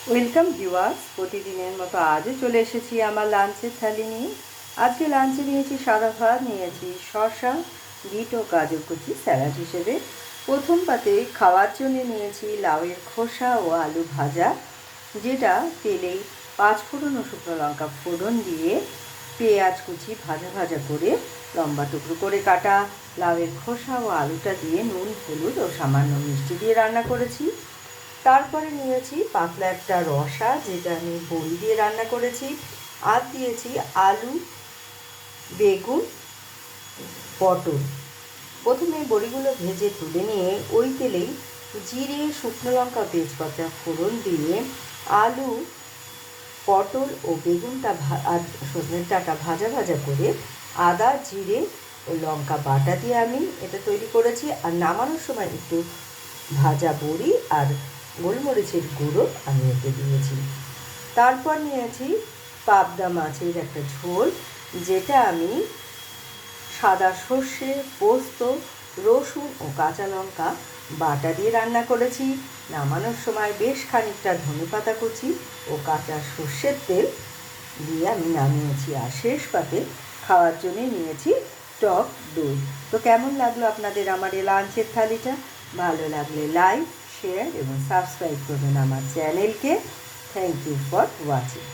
Welcome viewers, প্রতিদিনের মতো আজও চলে এসেছি আমার লাঞ্চের থালি নিয়ে। আজকে লাঞ্চে নিয়েছি সাদা ভাত, নিয়েছি শসা, বিট ও গাজর কুচি স্যালাড হিসেবে। প্রথম পাতে খাওয়ার জন্য নিয়েছি লাউয়ের খোসা ও আলু ভাজা, যেটা তেলে 5 ফোড়ন ও শুকনো লঙ্কা ফোড়ন দিয়ে পেঁয়াজ কুচি ভাজা ভাজা করে লম্বা টুকরো করে কাটা লাউয়ের খোসা ও আলুটা দিয়ে নুন, হলুদ ও সামান্য মিষ্টি দিয়ে রান্না করেছি। তারপরে নিয়েছি পাতলা একটা রসা, যেটা আমি বড়ি দিয়ে রান্না করেছি। আর দিয়েছি আলু, বেগুন, পটল। প্রথমে বড়িগুলো ভেজে তুলে নিয়ে ওই তেলেই জিরে, শুকনো লঙ্কা, তেজপাতা ফোড়ন দিয়ে আলু, পটল ও বেগুনটা আর সজনের ডাঁটা ভাজা ভাজা করে আদা, জিরে ও লঙ্কা বাটা দিয়ে আমি এটা তৈরি করেছি। আর নামানোর সময় একটু ভাজা বড়ি আর গোলমরিচের গুঁড়ো আমি এতে দিয়েছি। তারপর নিয়েছি পাবদা মাছের একটা ঝোল, যেটা আমি সাদা সর্ষে, পোস্ত, রসুন ও কাঁচা লঙ্কা বাটা দিয়ে রান্না করেছি। নামানোর সময় বেশ খানিকটা ধনেপাতা কুচি ও কাঁচা সর্ষের তেল দিয়ে আমি নামিয়েছি। আর শেষ পাতে খাওয়ার জন্য নিয়েছি টক দই। তো কেমন লাগলো আপনাদের আমার এই লাঞ্চের থালিটা? ভালো লাগলে লাইক, শেয়ার এবং সাবস্ক্রাইব করবেন আমার চ্যানেলকে। Thank you for watching.